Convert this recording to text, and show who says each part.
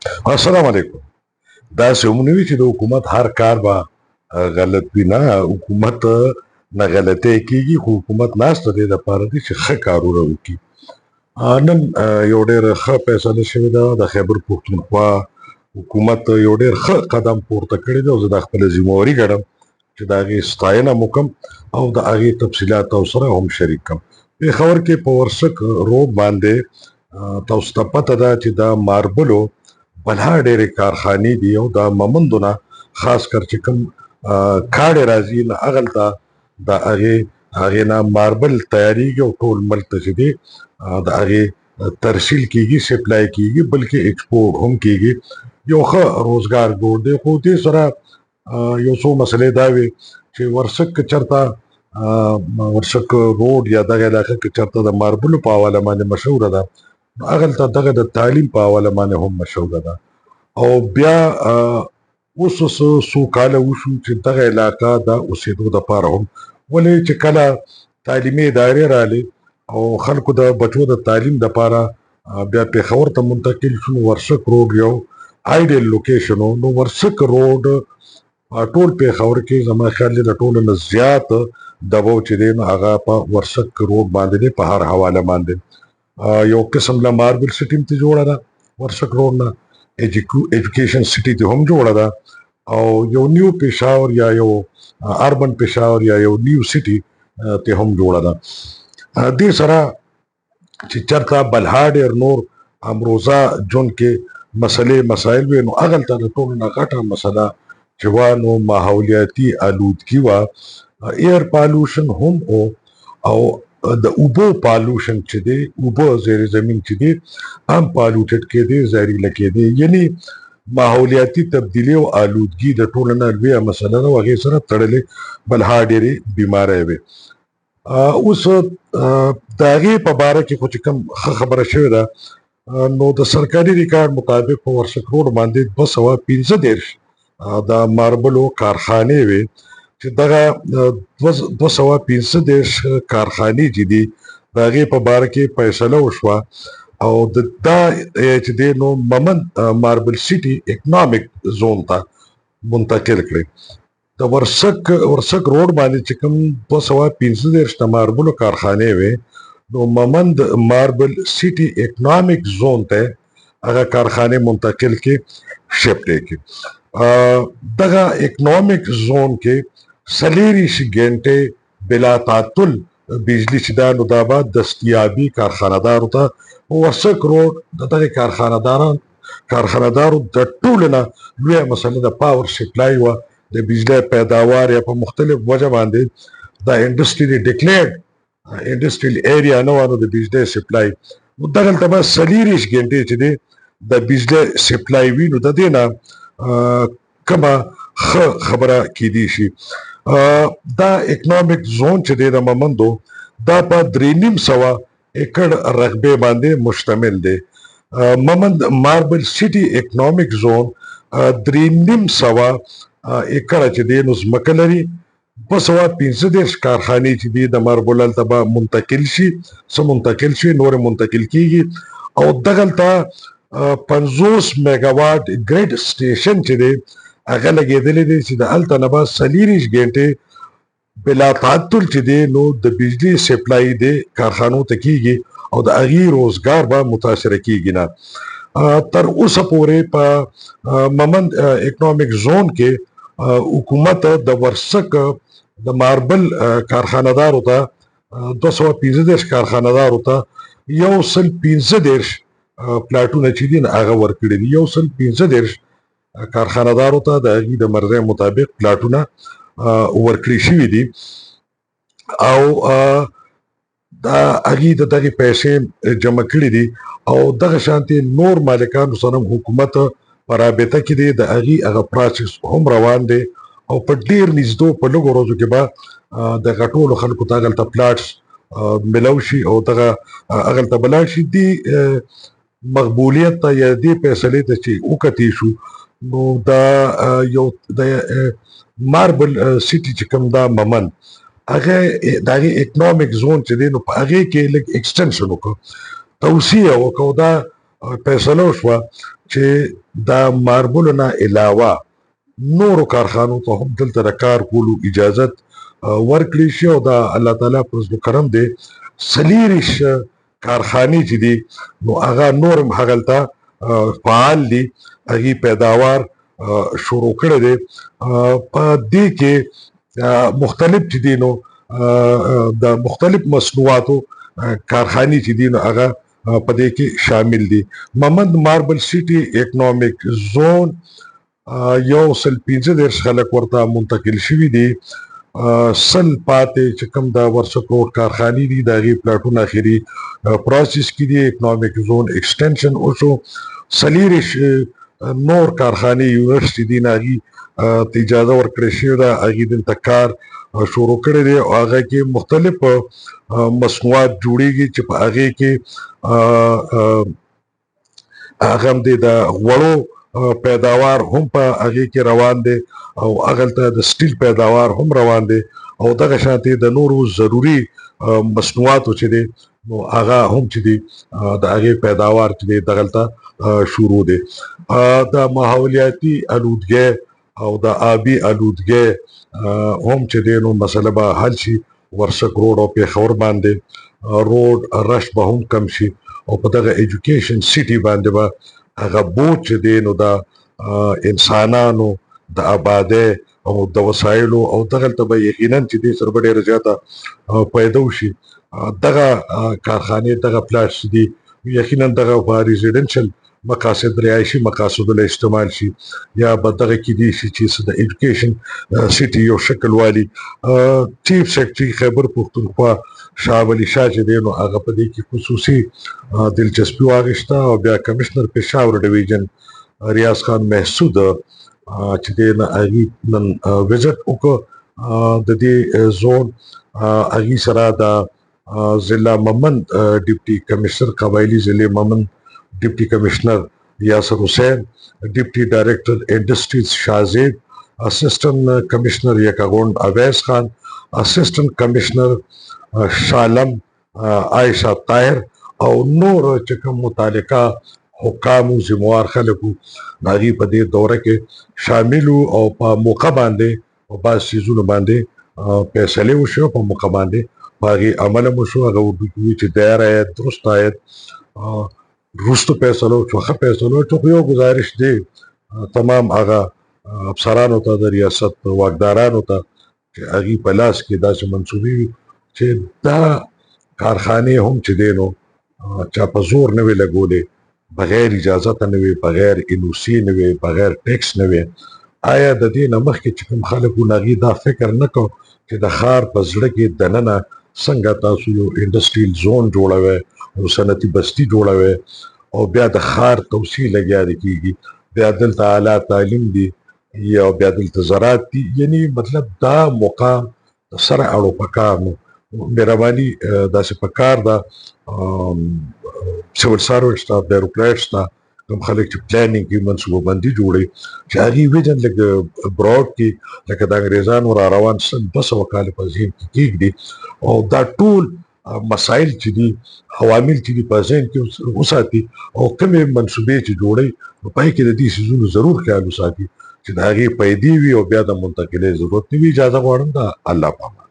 Speaker 1: السلام علیکم. داسې ومنوي چې د حکومت هر کار به غلط وي. نه، حکومت نه غلطۍ کېږي، خو حکومت ناسته دی دپاره دی چې ښه کارونه وکړي. نن یو ډېره ښه فیصله شوې ده. د خیبر پښتونخوا حکومت یو ډېر ښه قدم پورته کړی دی او زه دا خپله ذمهواري ګڼم چې د هغې ستاینه مو کړم او د هغې تفصیلات تاسو سره هم شریک کړم. پېښور کې په ورسک روډ باندې تاسو ته پته ده چې د ماربلو بلها ډېرې کارخانې دي او د ممندو نه خاص کر چې کوم کاڼې راځي نه هغلته د هغې نه ماربل تیاریږي او ټول ملک ته چې دی د هغې ترسیل کیږي، سپلای کیږي، بلکې ایکسپورټ هم کیږي. یو ښه روزګار جوړ دی. خو دې سره یو څو مسلې دا وي چې ورسک که چېرته ورسک روډ یا دغه علاقه کې چېرته د ماربلو په حواله باندې مشهوره ده، نو هغلته دغه د تعلیم په حواله باندې هم مشهوره ده. او بیا اوس څو کاله وشو چې دغه علاقه د اوسېدو دپاره هم، ولې چې کله تعلیمي ادارې رالې او خلکو د بچو د تعلیم دپاره بیا پېښور ته منتقل شو، نو ورسک روډ یو آیډیل لوکیشن و. نو ورسک روډ ټول پېښور کې زما خیال دی د ټولو نه زیات دباو چې دی نو هغه په ورسک روډ باندې دی، په هر حواله باندې. یو قسم له ماربل سټي هم ته جوړه ده ورسک روډ نه، ایجوکیشن سټي ته هم جوړه ده او یو نیو پېښور یا یو اربن پېښور یا یو نیو سټي ته هم جوړه ده. دې سره چې چېرته بلها ډېر نور امروزه ژوند کې مسلې مسایل وي، نو هغلته د ټولو نه غټه مسله چې وه نو ماحولیاتي آلودګي وه. ایر پالوشن هم او د اوبو پالوشن چې دی، اوبه زیر زمین چې دی هم پالوټډ کېدی، زهریله کېدی. یعنې ماحولیاتي تبدیلي او آلودګي د ټولو نه لویه مسله ده او هغې سره تړلې بلها ډېرې بیماری وې. اوس د هغې په باره کې خو چې کوم ښه خبره شوې ده، نو د سرکاري ریکارډ مطابق په ورسک روډ باندې 215 د ماربلو کارخانې وې چې دغه 215 کارخانې چې دي د هغې په باره کې فیصله وشوه او دا چې دی نو ممند ماربل سټي اکنامک زون ته منتقل کړی. د ورسک روډ باندې چې کوم 215 د ماربلو کارخانې وې، نو ممند ماربل سټي اکنامک زون ته هغه کارخانې منتقل کې شفټ کې. دغه اکنامک زون کې 40 غنټې بلا تعطل بجلی چې دا نو دا به دستیابي کارخانهدارو ته ورسک روډ د دغې کارخانهدارو د ټولو نه لویه مسله د پاور سپلای وه، د بجلی پیداوار یا په مختلف وجه باندې دا انډسټري ډیکلیرډ انډسټریل ایریا نه وه، نو د بجلی سپلای نو دغلته به 40 غنټې چې دی د بجلی سپلای وي، نو د دې نه کومه ښه خبره کیدی شي. دا اکنامک زون چې دی د ممندو دا په 3,500 ایکړ رقبې باندې مشتمل دی. ممند ماربل سټي اکنامک زون 3,500 ایکړه چې دی نو ځمکه لري. 215 کارخانې چې دي د ماربل هلته به منتقل شي، څه منتقل شي، نورې منتقل کیږي او دغلته 50 میګاواټ ګریډ سټیشن چې دی هغه لګېدلی دی چې د هلته نه به 40 غنټې بلا تعطل چې دی نو د بجلی سپلای دی کارخانو ته کیږي او د هغې روزګار به متاثره کیږي نه. تر اوسه پورې په ممند اکنامک زون کې حکومت د ورسک د ماربل کارخانهدارو ته 215 کارخانهدارو ته 115 پلاټونه چې دي هغه ورکړي دي. 115 کارخانهدارو ته د هغې د مرضۍ مطابق پلاټونه ورکړي شوي دي او دا هغې د دغې پیسې جمع کړي دي او دغه شانتې نور مالکانو سره هم حکومت په رابطه کې دی. د هغې هغه پروسس هم روان دی او په ډېر نږدو په لږو ورځو کې به دغه ټولو خلکو ته هغلته پلاټس ملو شي او دغه هغلته به لاړ شي. دې مقبولیت ته یا دې فیصلې ته چې وکتې شو، نو دا یو د ماربل سټي چې کوم دا ممند هغه د هغې اکنامک زون چې دی نو په هغې کې لږ ایکسټنشن وکړو، توسیع وکړو. دا فیصله وشوه چې دا ماربل نه علاوه نورو کارخانو ته هم دلته د کار کولو اجازت ورکړي شي او دا الله تعالی پر فضل و کرم دی سلیریش کارخانې چې دي نو هغه نور هم هغلته فعال دي هغې پیداوار شروع کړی دی په دې کې مختلف چې دي نو د مختلف مصنوعاتو کارخانې چې دي نو هغه په دې کې شامل دي ممند ماربل سیټي اکنامک زون 115 خلک ورته منتقل شوي دي سل پاتې چې کوم د ورسک روډ کارخانې دي د هغې پلاټونه اخري پروسس کې دي اکنامک زون ایکسټنشن وشو سلیریش نور کارخانې یونیورسټي دي نه هغې ته اجازه ورکړې شوې ده هغې دلته کار شروع کړی دی او هغه کې مختلف مصنوعات جوړیږي چې په هغې کې هغه هم دی د غوړو پیداوار هم په هغې کې روان دی او هغلته د سټیل پیداوار هم روان دی او دغه شانتې د نورو ضروري مصنوعاتو چې دی نو هغه هم چې دی د هغې پیداوار چې دی دغلته شروع دی د ماحولیاتي آلودګۍ او د آبي آلودګۍ هم چې دی نو مسله به حل شي ورسک روډ او پېښور باندې روډ رش به هم کم شي او په دغه ایجوکیشن سیټي باندې به هغه بوج چې دی نو د انسانانو د آبادۍ او د وسایلو او دغلته به یقینا چې دې سره به ډېره زیاته پیدا وشي دغه کارخانې دغه پلاټ چې دي یقینا دغه په ریزیډنشل مقاصد رهایشي مقاصدو له استعمال شي یا به دغه کېدی شي چې د ایجوکیشن سیټي یو شکل والي چیف سیکرټري خیبر پښتونخوا شاه ولی شاه چې دی نو هغه په دې کې خصوصي دلچسپي واخیسته او بیا کمشنر پېښور ډویژن ریاض خان محسود چې دی نه هغې نن وزټ وکړه د دې زون هغې سره د ضلع ممند ډپټي کمشنر قبایلي ضلع ممند ډپټي کمشنر یاسر حسین ډپټي ډایرکټر انډسټریز شاهزیب اسسټنټ کمشنر یکاګونډ اویس خان اسسټنټ کمشنر شالم عائشہ طاهر او نور چې کوم متعلقه حکامو ذموار خلکو هغوی په دې دوره کې شامل او په موقع باندې په بعض څیزونو باندې فیصلې وشو په موقع باندې په هغې عمل هم وشو هغه اردو کې وایي چې دایر آید درست آید وروستو فیصلو چوخه فیصلو چې یو ګزارش دی تمام هغه افسرانو ته د ریاست واکدارانو ته چې هغوی په لاس کې داسې منصوبې وي چې دا کارخانې هم چې دی نو چا په زور نه وي لګولې بغیر اجازته نه وي بغیر انوسي نه وي بغیر ټیکس نه وي آیا د دې نه مخکې چې کوم خلک وو هغوی دا فکر نه کو چې د ښار په زړه کې دننه څنګه تاسو یو انډسټریل زون جوړوئ او صنعتي بستي جوړوئ او بیا د ښار توسیع لګیا دی کېږي بیا دلته اعلی تعلیم دی یا بیا دلته زراعت دي یعنی مطلب دا موقع سره اړو پکار نو مهرباني داسې پکار ده سیول سروس ته بیروکریټس ته کوم خلک چې پلانینګ کوي منصوبه بندي جوړوي چې هغې ویژن لږ براډ کې لکه د انګریزانو را روان سل 200 کاله په ذهن کې کېږدي او دا ټول مسایل چې دي عوامل چې دي په ذهن کې وساتي او کومې منصوبې چې جوړوي نو په هغې کې د دې څیزونو ضرور خیال وساتي چې د هغې پیدې وي او بیا د منتقلۍ ضرورت نه وي اجازه غواړم د الله په امان